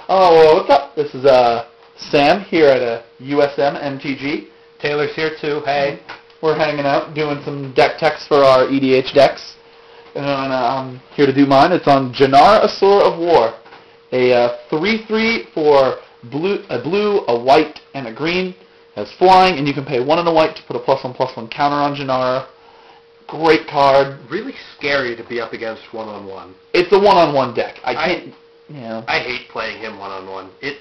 Oh, what's up? This is Sam here at USM MTG. Taylor's here too. Hey, we're hanging out doing some deck techs for our EDH decks. And I'm here to do mine. It's on Jenara, Asura of War. A 3/3 for a blue, a white, and a green. Has flying, and you can pay 1 and a white to put a +1/+1 counter on Jenara. Great card. Really scary to be up against one-on-one. It's a one-on-one deck. I can't, I hate playing him one-on-one. It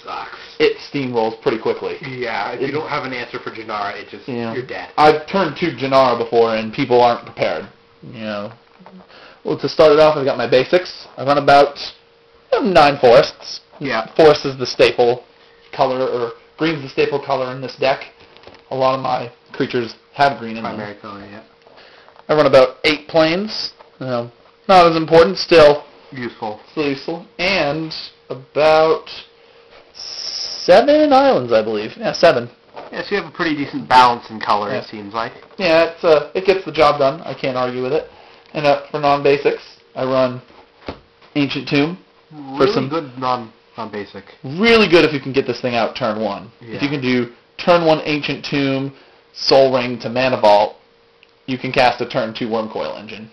sucks. It steamrolls pretty quickly. Yeah, if you don't have an answer for Jenara, it just, you're dead. I've turned to Jenara before, and people aren't prepared. Well, to start it off, I've got my basics. I run about 9 forests. Yeah. Forest is the staple color, or green's the staple color in this deck. A lot of my creatures have green in them. Primary color, yeah. I run about 8 planes. Not as important, still useful. Still useful. And about 7 islands, I believe. Yeah, 7. Yeah, so you have a pretty decent balance in color, it seems like. Yeah, it gets the job done. I can't argue with it. And for non-basics, I run Ancient Tomb. Really good non-basic. Really good if you can get this thing out turn 1. Yeah. If you can do turn 1 Ancient Tomb, Soul Ring to Mana Vault, you can cast a turn 2 Wormcoil Engine.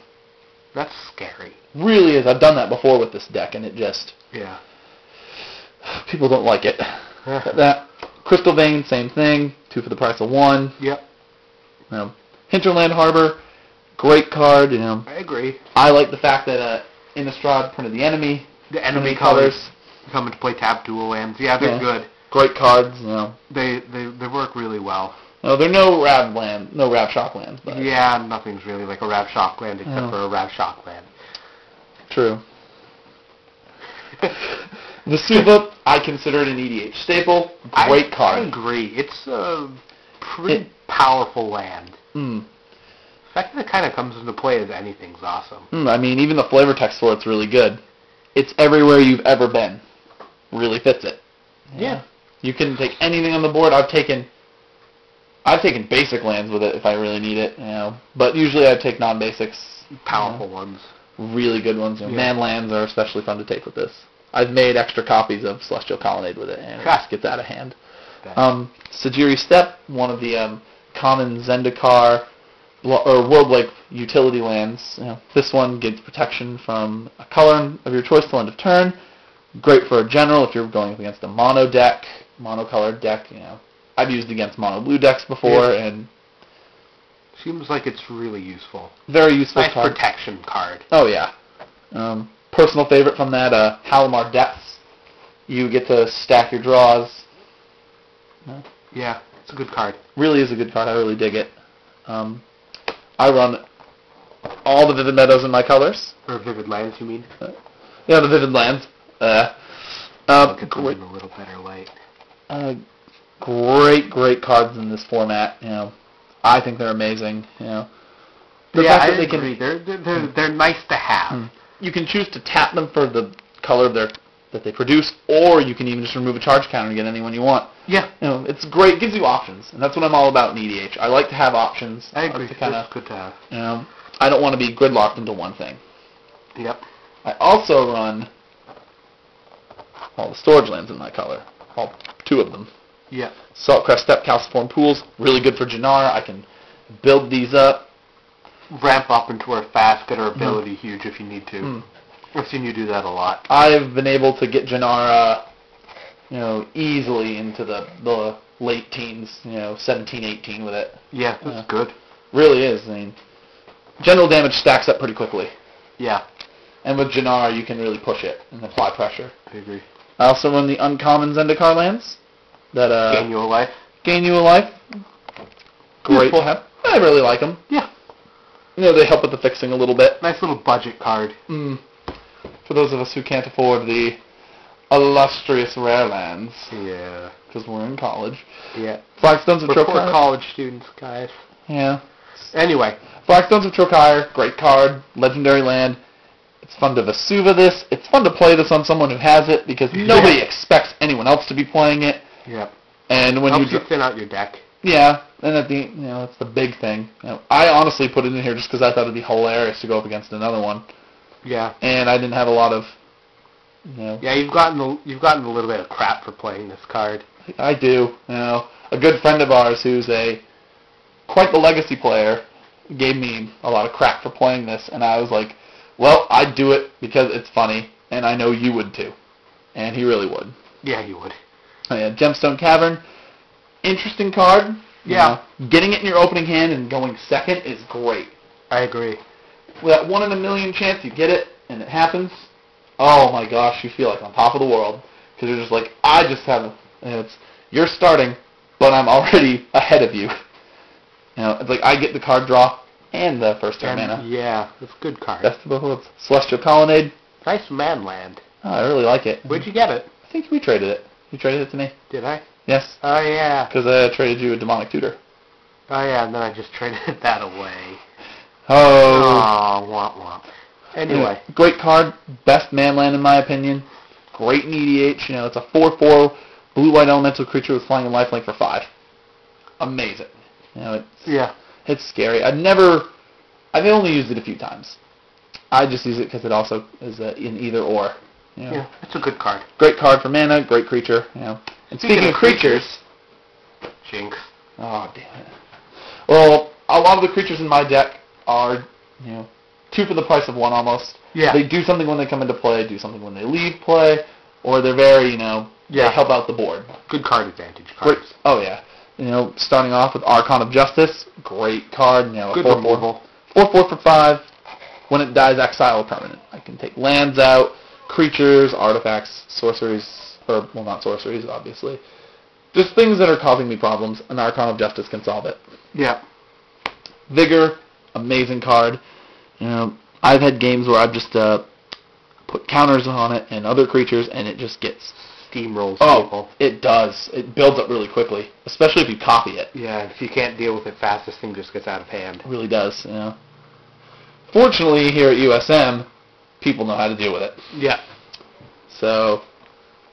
That's scary. Really is. I've done that before with this deck, and it just... Yeah. People don't like it. That Crystal Vein, same thing. 2 for the price of 1. Yep. Hinterland Harbor, great card. I agree. I like the fact that Innistrad printed the enemy. The enemy colors come into play. Tap dual lands. Yeah, they're good. Great cards. They work really well. No, they're no Rav Shock lands. But yeah, nothing's really like a Rav Shock land except for a Rav Shock land. True. Vesuva, I consider it an EDH staple. Great card. I agree. It's a pretty powerful land. The fact that it kind of comes into play as anything's awesome. I mean, even the flavor text for it's really good. It's everywhere you've ever been. Really fits it. Yeah. You can take anything on the board. I've taken basic lands with it if I really need it, But usually I take non-basics. Powerful ones. Really good ones. Man lands are especially fun to take with this. I've made extra copies of Celestial Colonnade with it, and it just gets out of hand. Sajiri Steppe, one of the common Zendikar or World-like utility lands. This one gives protection from a color of your choice till end of turn. Great for a general if you're going up against a monocolored deck. I've used it against mono blue decks before, and seems like it's really useful. Very useful nice card. Protection card. Oh yeah. Personal favorite from that, Halimar Depths. You get to stack your draws. Yeah, it's a good card. Really is a good card. I really dig it. I run all the Vivid Meadows in my colors. Or Vivid Lands, you mean? Yeah, the Vivid Lands. Look at them in a little better light. Great cards in this format. I think they're amazing. I agree. They're nice to have. You can choose to tap them for the color that they produce, or you can even just remove a charge counter and get anyone you want. Yeah. It's great. It gives you options, and that's what I'm all about in EDH. I like to have options. I agree. It's good to have. I don't want to be gridlocked into one thing. Yep. I also run all the storage lands in my color. All 2 of them. Yeah. Saltcrest Steppe, Calciform Pools, really good for Jenara. I can build these up. Ramp up into a fast, get her ability huge if you need to. I've seen you do that a lot. I've been able to get Jenara, easily into the late teens, 17, 18 with it. Yeah, that's good. Really is. I mean, general damage stacks up pretty quickly. Yeah. And with Jenara, you can really push it and apply pressure. I agree. I also run the uncommon Zendikar lands. That gain you a life. Gain you a life. Great. I really like them. Yeah. They help with the fixing a little bit. Nice little budget card. For those of us who can't afford the illustrious rare lands. Yeah. Because we're in college. Yeah. Flagstones of Trocire. We're college students, guys. Yeah. Anyway. Flagstones of Trocire, great card, legendary land. It's fun to Vesuva this. It's fun to play this on someone who has it because nobody expects anyone else to be playing it. Yep. And when helps you thin out your deck. Yeah, and that's the big thing. I honestly put it in here just because I thought it'd be hilarious to go up against another one. Yeah. And I didn't have a lot of You know. Yeah, you've gotten a little bit of crap for playing this card. I do. You know, a good friend of ours who's quite the legacy player gave me a lot of crap for playing this, and I was like, well, I'd do it because it's funny, and I know you would too. And he really would. Yeah, you would. Oh, yeah, Gemstone Cavern, interesting card. Yeah. You know, getting it in your opening hand and going second is great. I agree. With that 1 in a million chance you get it, and it happens, oh my gosh, you feel like on top of the world. Because you're just like, I just have, you're starting, but I'm already ahead of you. You know, it's like I get the card draw and the first turn mana. Yeah, it's a good card. Best of both worlds. Celestial Colonnade. Nice man land. Oh, I really like it. Where'd you get it? I think we traded it. You traded it to me. Did I? Yes. Oh, yeah. Because I traded you a Demonic Tutor. Oh, yeah, and then I just traded that away. Oh. Oh, womp womp. Anyway. Great card. Best man land in my opinion. Great in EDH. You know, it's a 4/4 blue-white elemental creature with flying and lifelink for 5. Amazing. You know, it's scary. I've only used it a few times. I just use it because it also is in either or. You know. Yeah, it's a good card. Great card for mana, great creature. You know. And speaking of creatures, Jinx. Oh damn it. Well, a lot of the creatures in my deck are, 2 for the price of 1 almost. Yeah. They do something when they come into play, do something when they leave play, or they're very, they help out the board. Good card advantage cards. Great. Oh yeah. Starting off with Archon of Justice, great card. Good removal. 4/4 for 5. When it dies, exile a permanent. I can take lands out, creatures, artifacts, sorceries, or, well, not sorceries, obviously. Just things that are causing me problems. An Archon of Justice can solve it. Yeah. Vigor, amazing card. I've had games where I've just put counters on it and other creatures, and it just gets steamrolls Oh, people. it does. It builds up really quickly, especially if you copy it. Yeah, if you can't deal with it fast, this thing just gets out of hand. It really does, Fortunately, here at USM, people know how to deal with it. Yeah. So,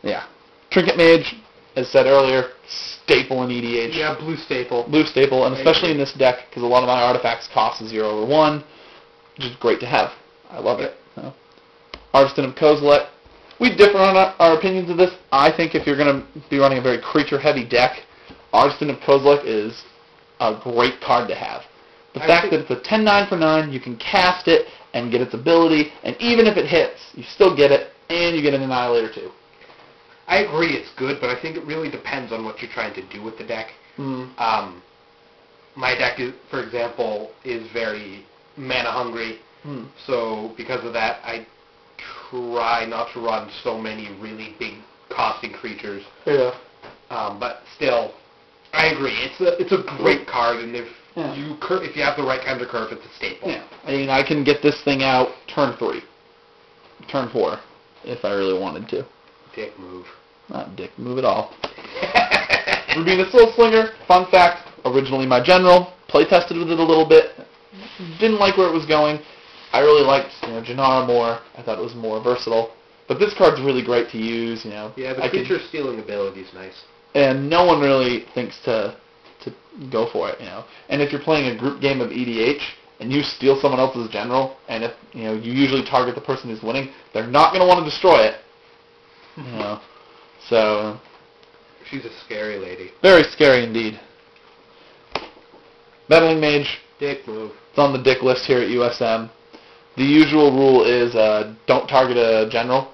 yeah. Trinket Mage, as said earlier, staple in EDH. Yeah, blue staple. Blue staple, and especially in this deck, because a lot of my artifacts cost 0 or 1, which is great to have. I love it. Artisan of Kozilek. We differ on our opinions of this. I think if you're going to be running a very creature-heavy deck, Artisan of Kozilek is a great card to have. The fact that it's a 10/9 for 9, you can cast it and get its ability, and even if it hits, you still get it, and you get an Annihilator too. I agree it's good, but I think it really depends on what you're trying to do with the deck. My deck, for example, is very mana-hungry, so because of that, I try not to run so many really big costing creatures. Yeah. But still, I agree. It's a great card, and if you have the right kind of curve, it's a staple. Yeah. I mean, I can get this thing out turn 3, turn 4, if I really wanted to. Dick move. Not dick move at all. Rubina Soul Slinger, fun fact, originally my general, play tested with it a little bit, didn't like where it was going. I really liked Jenara more. I thought it was more versatile. But this card's really great to use. Yeah, the creature stealing ability is nice. And no one really thinks to go for it, And if you're playing a group game of EDH and you steal someone else's general, and if you usually target the person who's winning, they're not going to want to destroy it. So she's a scary lady. Very scary indeed. Meddling Mage. Dick move. It's on the dick list here at USM. The usual rule is don't target a general.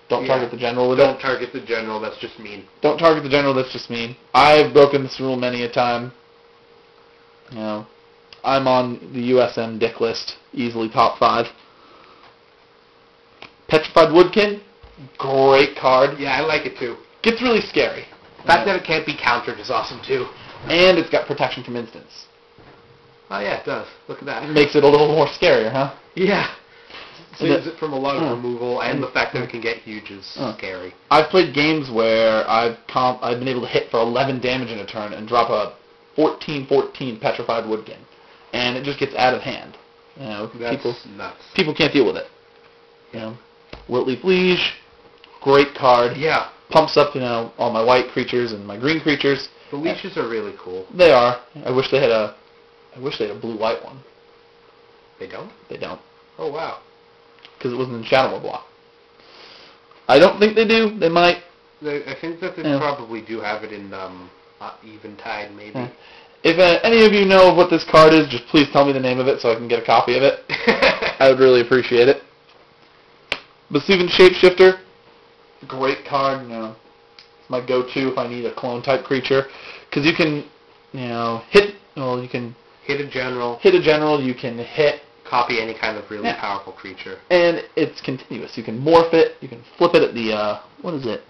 Don't target the general with it. Don't target the general, that's just mean. Don't target the general, that's just mean. I've broken this rule many a time. I'm on the USM dick list, easily top 5. Petrified Woodkin, great card. Yeah, I like it too. Gets really scary. The fact that it can't be countered is awesome too. And it's got protection from instants. Oh yeah, it does. Look at that. Makes it a little more scarier, huh? Yeah. Saves it from a lot of removal, and the fact that it can get huge is scary. I've played games where I've been able to hit for 11 damage in a turn and drop a 14/14 Petrified Woodkin, and it just gets out of hand. That's nuts. People can't deal with it. Wiltleaf Liege, great card. Yeah. Pumps up, all my white creatures and my green creatures. The leeches are really cool. They are. I wish they had a blue-white one. They don't? They don't. Oh, wow. Because it wasn't in Shadowmoor block. I don't think they do. They might. I think that they probably do have it in Eventide, maybe. Yeah. If any of you know what this card is, just please tell me the name of it so I can get a copy of it. I would really appreciate it. Vesuvian Shapeshifter, great card. It's my go-to if I need a clone-type creature. Because you can, hit... Well, you can... Hit a general. Hit a general. You can hit... Copy any kind of really powerful creature. And it's continuous. You can morph it. You can flip it at the... what is it?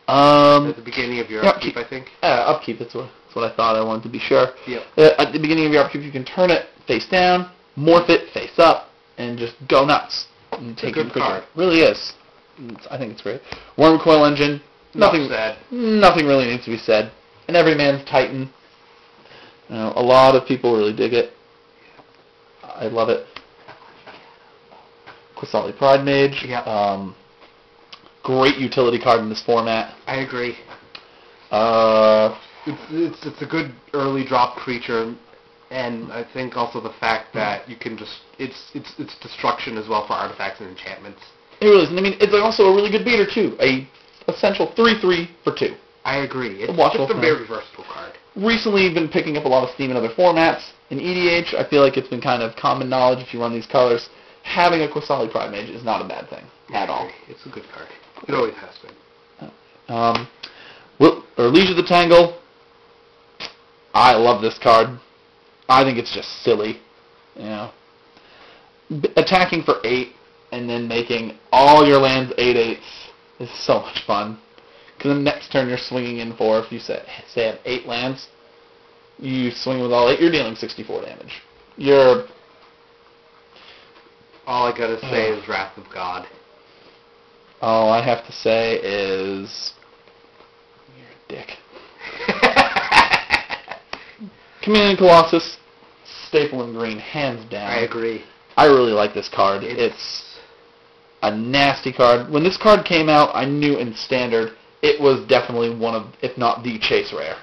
At the beginning of your upkeep, I think. Upkeep. That's what I thought. I wanted to be sure. Yep. At the beginning of your upkeep, you can turn it face down, morph it face up, and just go nuts. And take a good card. Really is. I think it's great. Wormcoil Engine. Nothing really needs to be said. And Every Man's Titan. A lot of people really dig it. I love it. Qasali Pride Mage. Yeah. Great utility card in this format. I agree. It's a good early drop creature, and I think also the fact that you can just it's destruction as well for artifacts and enchantments. It really is. And I mean, it's also a really good beater too. A essential 3/3 for 2. I agree. It's just a very versatile card. Recently, been picking up a lot of steam in other formats. In EDH, I feel like it's been kind of common knowledge if you run these colors. Having a Qasali Pride Mage is not a bad thing at all. It's a good card. It always has been. Leisure the Tangle. I love this card. I think it's just silly. Attacking for 8 and then making all your lands 8/8s is so much fun. Because the next turn you're swinging in for, if you say have 8 lands, you swing with all 8, you're dealing 64 damage. All I gotta say is Wrath of God. All I have to say is... You're a dick. Chameleon Colossus, staple in green, hands down. I agree. I really like this card. It's a nasty card. When this card came out, I knew in Standard it was definitely one of, if not the chase rare.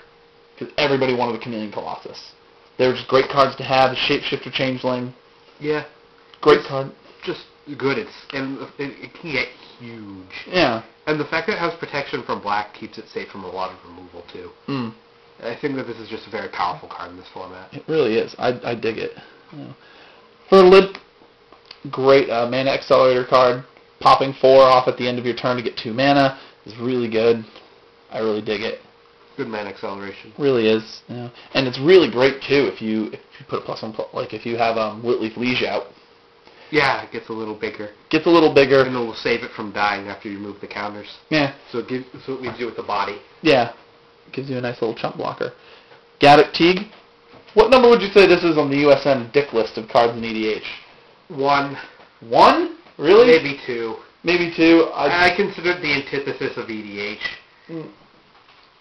Because everybody wanted a Chameleon Colossus. They were just great cards to have. Shapeshifter Changeling. Yeah. Great card. Just good. It can get huge. Yeah. And the fact that it has protection from black keeps it safe from a lot of removal, too. Mm. I think that this is just a very powerful card in this format. It really is. I dig it. For Lip, great mana accelerator card. Popping 4 off at the end of your turn to get 2 mana is really good. I really dig it. Good mana acceleration. Really is. And it's really great too if you put a +1, like if you have Whitleaf Liege out. Yeah, it gets a little bigger. Gets a little bigger. And it will save it from dying after you move the counters. Yeah. So it leaves you with the body. Yeah. It gives you a nice little chump blocker. Gaddock Teague. What number would you say this is on the USM Dick list of cards in EDH? 1. 1? Really? Maybe 2. Maybe 2. I consider it the antithesis of EDH.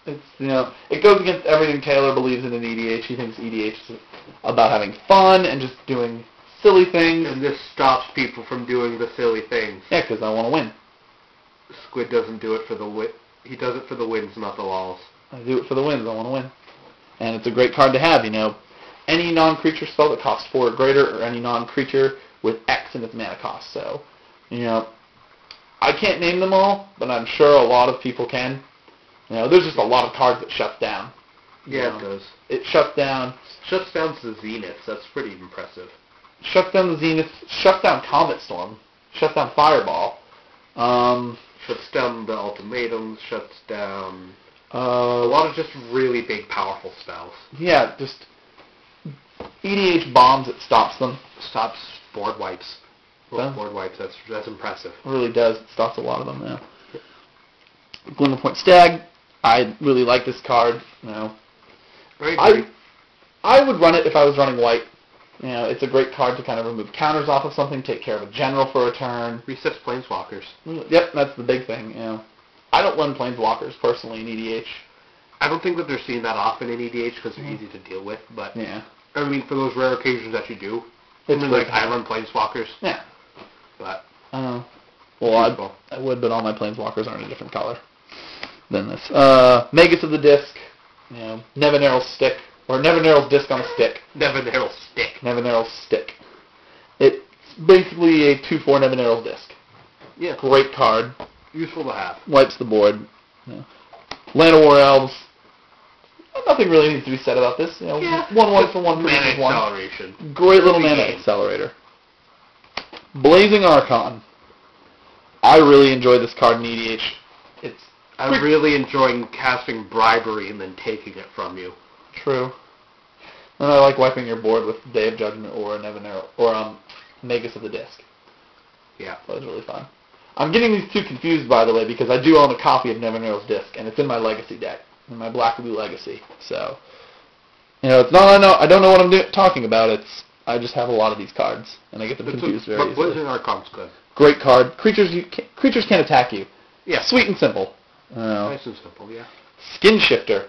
It's it goes against everything Taylor believes in EDH. He thinks EDH is about having fun and just doing silly things. And this stops people from doing the silly things. Yeah, because I want to win. Squid doesn't do it for the win. He does it for the wins, not the lulls. I do it for the wins. I want to win. And it's a great card to have, Any non-creature spell that costs 4 or greater, or any non-creature with X in its mana cost. So, I can't name them all, but I'm sure a lot of people can. There's just a lot of cards that shuts down. Yeah, it does. It shuts down. Shuts down the Zeniths. That's pretty impressive. Shuts down the Zenith. Shuts down Comet Storm. Shuts down Fireball. Shuts down the Ultimatums. Shuts down a lot of just really big, powerful spells. Yeah, just EDH bombs. It stops them. Stops board wipes. Board wipes. That's impressive. It really does. It stops a lot of them. Glimmerpoint Stag. I really like this card. I would run it if I was running white. It's a great card to kind of remove counters off of something, take care of a general for a turn. Resets Planeswalkers. Yep, that's the big thing. I don't run Planeswalkers personally in EDH. I don't think that they're seen that often in EDH because they're easy to deal with. But yeah, I mean, for those rare occasions that you do, I run Planeswalkers. Yeah, but well, I would, but all my Planeswalkers are in a different color than this. Magus of the Disc. Nevinyrral's Stick. Or Nevinyrral's Disc on a Stick. Nevinyrral's Stick. Nevinyrral's Stick. It's basically a 2/4 Nevinyrral's Disc. Yeah. Great card. Useful to have. Wipes the board. Land of War Elves. Nothing really needs to be said about this. 1/1 for 1 mana produces 1. acceleration. Great little mana accelerator. Blazing Archon. I really enjoy this card in EDH. I'm really enjoying casting Bribery and then taking it from you. True. And I like wiping your board with Day of Judgment or Nevinero or Magus of the Disc. Yeah. That was really fun. I'm getting these two confused, by the way, because I do own a copy of Nevinero's Disc, and it's in my Legacy deck, in my Black and Blue Legacy. So, it's not I don't know what I'm talking about. I just have a lot of these cards, and I get them confused very easily. But Blazing Archon's good. Great card. Creatures can't attack you. Yeah. Sweet and simple. Nice and simple, yeah. Skin Shifter.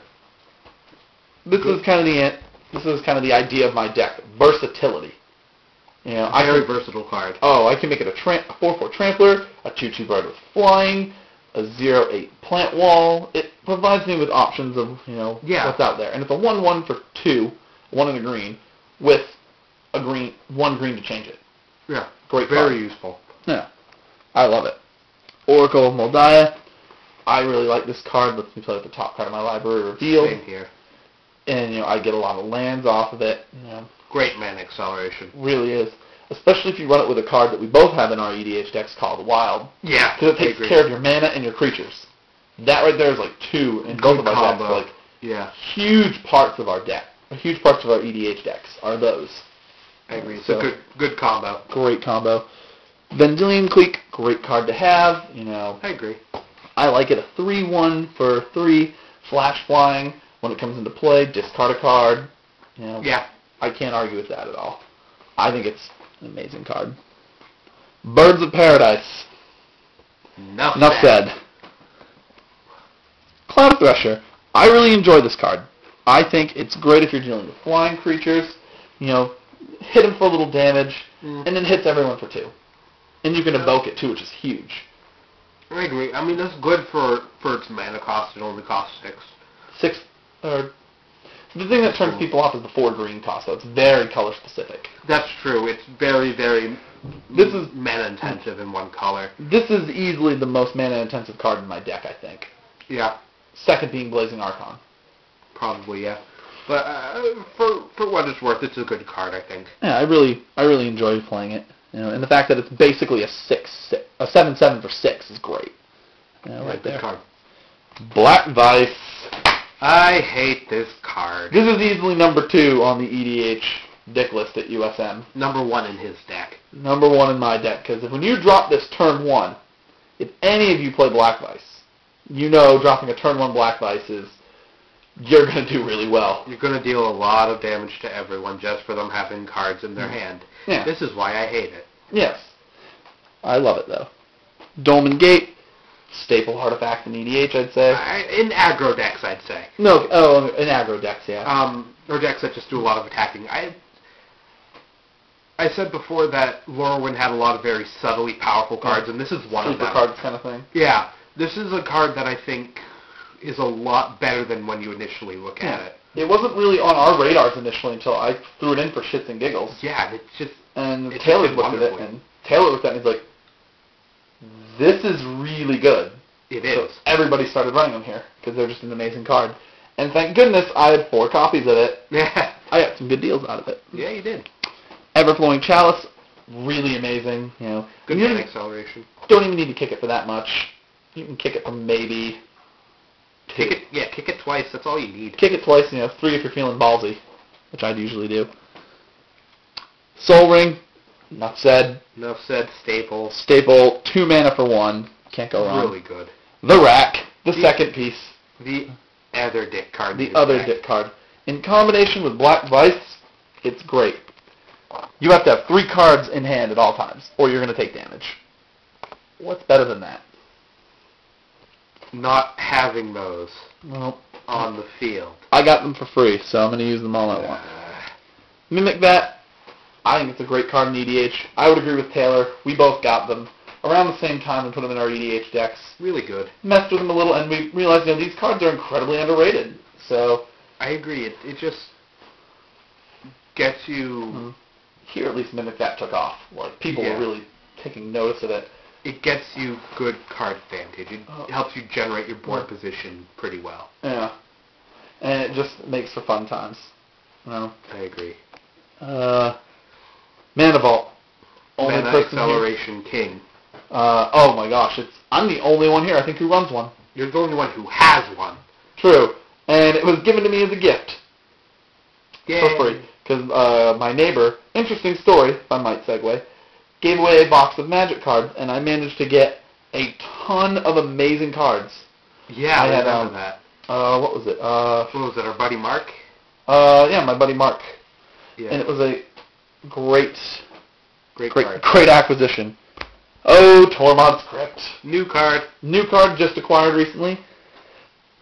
This is kind of the idea of my deck. Versatility. Very versatile card. Oh, I can make it a 4/4 Trampler, a 2/2 Bird with Flying, a 0/8 Plant Wall. It provides me with options of what's out there, and it's a 1/1 for 2, 1 in a green, with a 1 green to change it. Yeah, great. Very useful. Yeah, I love it. Oracle of Moldiah. I really like this card. Lets me play with the top card of my library revealed. Same here. And I get a lot of lands off of it. Great mana acceleration. Really is. Especially if you run it with a card that we both have in our EDH decks called Wild. Yeah. Because it takes care of your mana and your creatures. That right there is like 2 in both of our decks. Huge parts of our deck. Huge parts of our EDH decks are those. I agree. It's a good combo. Great combo. Vendilion Clique, great card to have. I agree. I like it. A 3/1 for 3, flash flying. When it comes into play, discard a card. Yeah. I can't argue with that at all. I think it's an amazing card. Birds of Paradise. Enough said. Cloud Thresher. I really enjoy this card. I think it's great if you're dealing with flying creatures. Hit them for a little damage, and then hits everyone for 2. And you can evoke it too, which is huge. I agree. I mean, that's good for its mana cost. It only costs 6. The thing that turns people off is the 4 green cost, so it's very color specific. That's true. It's very, very mana intensive in one color. This is easily the most mana intensive card in my deck, I think. Yeah. Second being Blazing Archon. Probably, yeah. But for what it's worth, it's a good card, I think. Yeah, I really enjoy playing it. And the fact that it's basically a 7/7 for 6 is great. Right there. Card. Black Vice. I hate this card. This is easily number 2 on the EDH deck list at USM. Number 1 in his deck. Number 1 in my deck, because when you drop this turn 1, if any of you play Black Vice, dropping a turn 1 Black Vice you're going to do really well. You're going to deal a lot of damage to everyone just for them having cards in their hand. Yeah. This is why I hate it. Yes. I love it, though. Dolmen Gate. Staple artifact in EDH, I'd say. In aggro decks, I'd say. No, in aggro decks, yeah. Or decks that just do a lot of attacking. I said before that Lorwyn had a lot of very subtly powerful cards, and this is one of them. Super cards kind of thing. Yeah. This is a card that I think is a lot better than when you initially look at it. It wasn't really on our radars initially until I threw it in for shits and giggles. Yeah, and Taylor looked at it, and he's like, this is really good. It is. So everybody started running them here because they're just an amazing card. And thank goodness I had 4 copies of it. Yeah. I got some good deals out of it. Yeah, you did. Everflowing Chalice, really amazing. Good mana acceleration. Don't even need to kick it for that much. You can kick it for maybe 2. Kick it twice. That's all you need. Kick it twice, 3 if you're feeling ballsy, which I'd usually do. Soul Ring, enough said. Enough said. Staple. 2 mana for 1. Can't go wrong. Really good. The Rack, the second piece. The other dick card. The other dick card. In combination with Black Vice, it's great. You have to have 3 cards in hand at all times, or you're going to take damage. What's better than that? Not having those on the field. I got them for free, so I'm going to use them all at once. Mimic That, I think it's a great card in EDH. I would agree with Taylor. We both got them around the same time and put them in our EDH decks. Really good. Messed with them a little, and we realized these cards are incredibly underrated. So I agree. It just gets you... Here, at least, Mimic That took off. People were really taking notice of it. It gets you good card advantage. It helps you generate your board position pretty well. Yeah. And it just makes for fun times. I agree. Mana Vault. Mana Acceleration King. Oh my gosh, I'm the only one here, I think, who runs one. You're the only one who has one. True. And it was given to me as a gift. Yay. For free. Because my neighbor, interesting story, if I might segue, gave away a box of Magic cards, and I managed to get a ton of amazing cards. Yeah, I remember that. What was it? What was it, our buddy Mark? Yeah, my buddy Mark. Yeah. And it was a great card. acquisition. Oh, Tormod's Crypt. New card. New card just acquired recently.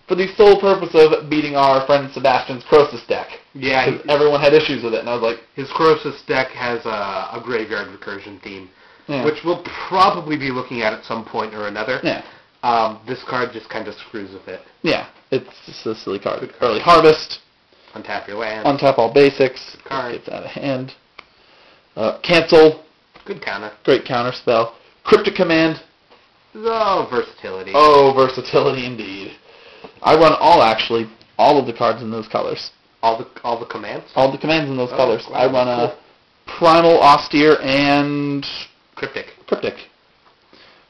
For the sole purpose of beating our friend Sebastian's Croesus deck. Yeah. Because everyone had issues with it, and I was like... His Croesus deck has a graveyard recursion theme, which we'll probably be looking at some point or another. Yeah. This card just kind of screws with it. Yeah, it's just a silly card. Good card. Early Harvest. Untap your land. Untap all basics. Good card. Gets out of hand. Cancel. Good counter. Great counter spell. Cryptic Command. Oh, versatility. Oh, versatility indeed. I run all of the cards in those colors. All the commands? All the commands in those colors. Wow, I run a Primal, Austere, and... Cryptic.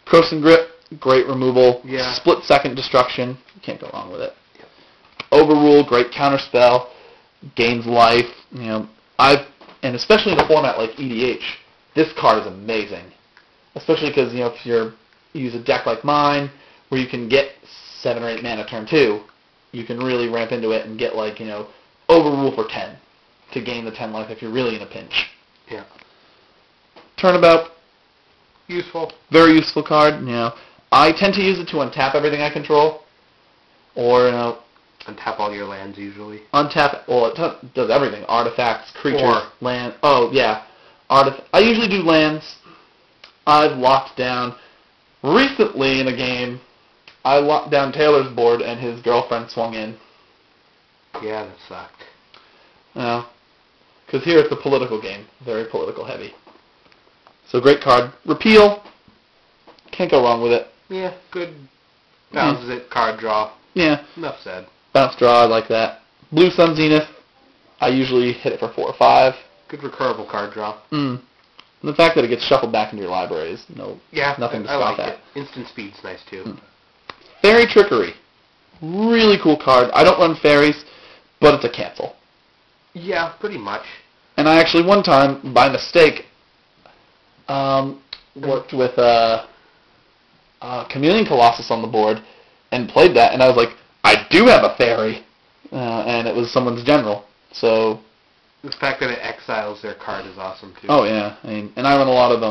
Croson Grip, great removal. Yeah. Split Second Destruction. You can't go wrong with it. Yep. Overrule, great counter spell. Gains life. And especially in a format like EDH, this card is amazing. Especially because, if you use a deck like mine, where you can get 7 or 8 mana turn 2, you can really ramp into it and get, Overrule for 10 to gain the 10 life if you're really in a pinch. Yeah. Turnabout. Useful. Very useful card. I tend to use it to untap everything I control. Or, untap all your lands usually. Untap, it does everything. Artifacts, creatures, land. Oh, yeah. I usually do lands. I've locked down, recently in a game, I locked down Taylor's board and his girlfriend swung in. Yeah, that sucked. Because here it's a political game. Very political heavy. So great card. Repeal. Can't go wrong with it. Yeah, good. Bounces it. Card draw. Yeah. Enough said. Bounce draw, I like that. Blue Sun Zenith. I usually hit it for 4 or 5. Good recurable card draw. And the fact that it gets shuffled back into your library is nothing to stop that. It. Instant speed's nice too. Fairy Trickery. Really cool card. I don't run fairies, but it's a cancel. Yeah, pretty much. And I actually one time, by mistake, worked with Chameleon Colossus on the board and played that, and I was like, I do have a fairy, and it was someone's general. So the fact that it exiles their card is awesome too. Oh yeah, and I run a lot of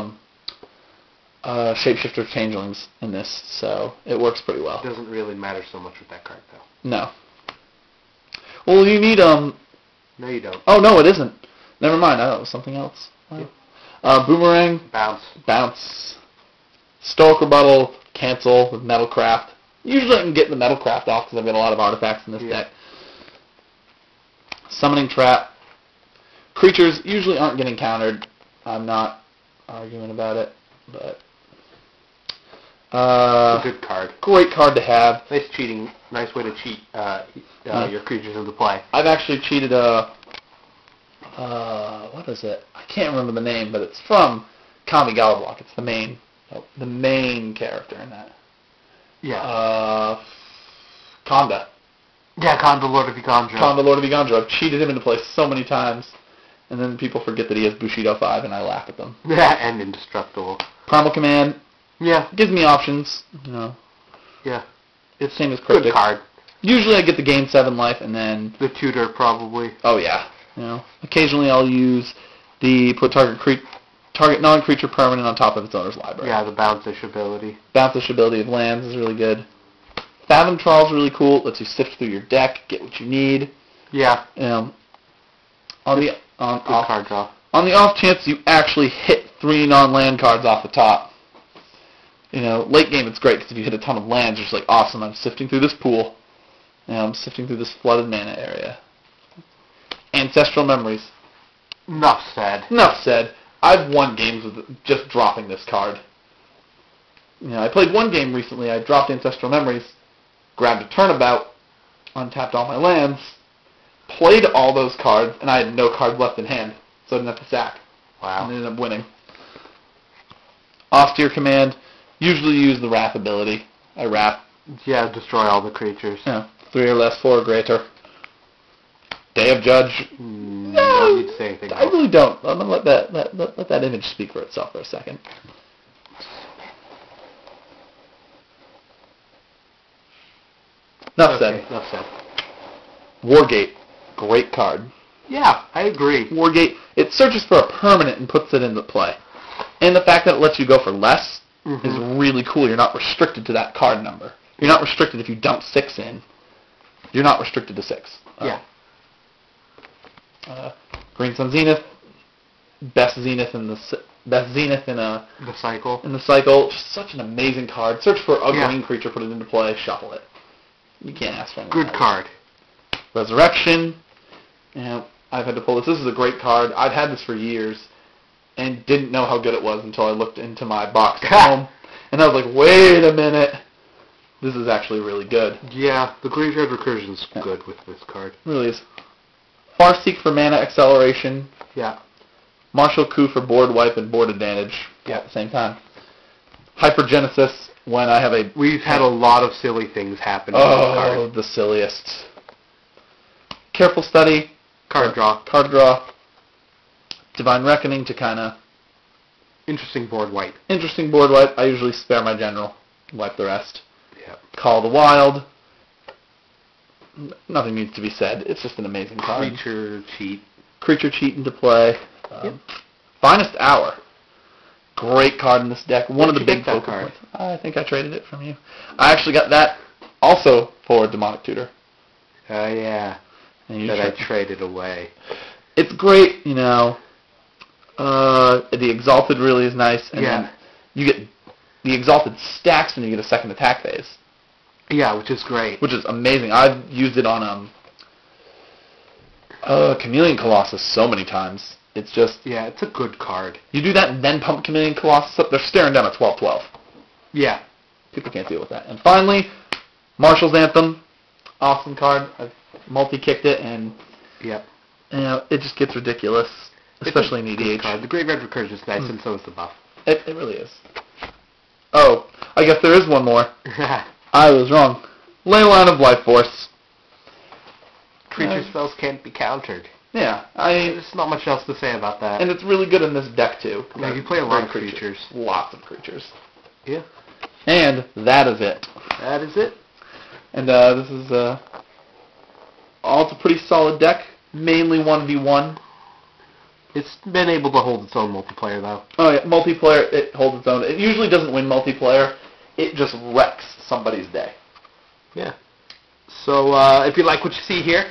Shapeshifter Changelings in this, so it works pretty well. It doesn't really matter so much with that card though. No. Well, you need No, you don't. Oh no, it isn't. Never mind. I thought it was something else. Wow. Boomerang. Bounce. Stoic Rebuttal. Cancel with Metalcraft. Usually I can get the Metalcraft off because I've got a lot of artifacts in this deck. Summoning Trap. Creatures usually aren't getting countered. I'm not arguing about it, but it's a good card. Great card to have. Nice way to cheat your creatures into play. I've actually cheated what is it? I can't remember the name, but it's from Kami Galablock. It's the main character in that. Yeah. Konda. Yeah, Konda, Lord of Igandra. Konda, Lord of Igandra. I've cheated him into play so many times, and then people forget that he has Bushido 5, and I laugh at them. Yeah, and Indestructible. Primal Command. Yeah. Gives me options, Yeah. It's same as Cryptic. Good card. Usually I get to gain 7 life, and then... The Tutor, probably. Oh, yeah. Occasionally I'll use put target non-creature permanent on top of its owner's library. Yeah, the Bounce-ish ability. Bounce-ish ability of lands is really good. Fathom Trawl is really cool. It lets you sift through your deck, get what you need. Yeah. Good card draw. On the off chance you actually hit 3 non-land cards off the top, late game it's great because if you hit a ton of lands, you're just like, awesome, I'm sifting through this pool. I'm sifting through this flooded mana area. Ancestral Memories. Enough said. I've won games with just dropping this card. I played one game recently. I dropped Ancestral Memories, grabbed a Turnabout, untapped all my lands, played all those cards, and I had no cards left in hand, so I didn't have to sack. Wow. And ended up winning. Off-tier command, usually use the Wrath ability. I Wrath. Yeah, destroy all the creatures. Yeah, 3 or less, 4 or greater. Day of Judge. No, don't need to say anything else. I really don't. I'm going to let that image speak for itself for a second. Enough said. Enough said. Wargate. Great card. Yeah, I agree. Wargate, it searches for a permanent and puts it into play. And the fact that it lets you go for less is really cool. You're not restricted to that card number. You're not restricted if you dump 6 in. You're not restricted to 6. Yeah. Green Sun Zenith, best Zenith in the cycle. In the cycle, just such an amazing card. Search for a green creature, put it into play, shuffle it. You can't ask for anything. Good card. Resurrection. I've had to pull this. This is a great card. I've had this for years and didn't know how good it was until I looked into my box at home. And I was like, wait a minute. This is actually really good. Yeah, the Graveyard Recursion is good with this card. It really is. Farseek for mana acceleration. Yeah. Martial Coup for board wipe and board advantage at the same time. Hypergenesis when I have a... We've had a lot of silly things happen. Oh, the silliest. Careful Study. Card draw. Card draw. Divine Reckoning to kind of... Interesting board wipe. Interesting board wipe. I usually spare my general. Wipe the rest. Yeah. Call of the Wild. Nothing needs to be said. It's just an amazing card. Creature cheat. Creature cheat into play. Finest Hour. Great card in this deck. One of the big focal points. I think I traded it from you. I actually got that also for Demonic Tutor. Oh, yeah. That I traded away. It's great, the Exalted really is nice. And then you get... The Exalted stacks when you get a second attack phase. Yeah, which is great. Which is amazing. I've used it on Chameleon Colossus so many times. It's just... Yeah, it's a good card. You do that and then pump Chameleon Colossus up, they're staring down at 12-12. Yeah. People can't deal with that. And finally, Martial's Anthem. Awesome card. I've multi-kicked it and... Yep. It just gets ridiculous. Especially in EDH. Card. The Graveyard Recursion is nice and so is the buff. It really is. Oh, I guess there is one more. I was wrong. Leyline of Life Force. Creature spells can't be countered. Yeah, there's not much else to say about that. And it's really good in this deck too. Yeah, you play a lot of creatures. Lots of creatures. Yeah. And that is it. That is it. And this is it's a pretty solid deck. Mainly 1v1. It's been able to hold its own multiplayer though. Oh yeah, multiplayer it holds its own. It usually doesn't win multiplayer. It just wrecks somebody's day. Yeah. So if you like what you see here,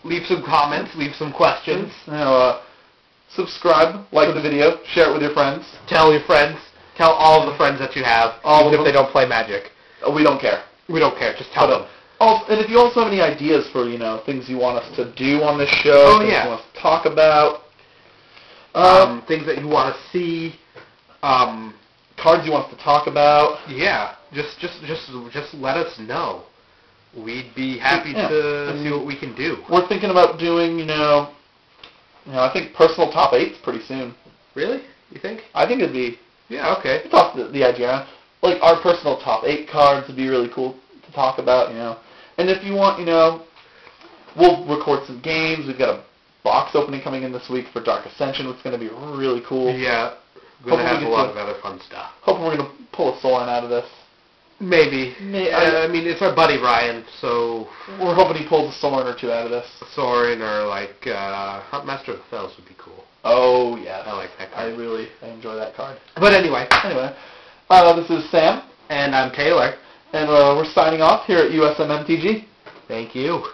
leave some comments, leave some questions. Subscribe, like the video, share it with your friends. Tell your friends. Tell all of the friends that you have, even if they don't play Magic. We don't care. We don't care. Just tell them. And if you also have any ideas for things you want us to do on this show, things you want us to talk about, things that you want to see, cards you want us to talk about. Yeah, just let us know. We'd be happy to see what we can do. We're thinking about doing, I think personal top 8s pretty soon. Really? You think? I think it'd be. Yeah. Okay. Talk the idea. Like our personal top 8 cards would be really cool to talk about. And if you want, we'll record some games. We've got a box opening coming in this week for Dark Ascension, which is going to be really cool. Yeah. We're going to have a lot of other fun stuff. Hopefully we're going to pull a Sorin out of this. Maybe. I mean, it's our buddy Ryan, so... We're hoping he pulls a Sorin or two out of this. A Sorin or, Huntmaster of the Fells would be cool. Oh, yeah. I like that card. I enjoy that card. But anyway. This is Sam. And I'm Taylor. And we're signing off here at USM MTG. Thank you.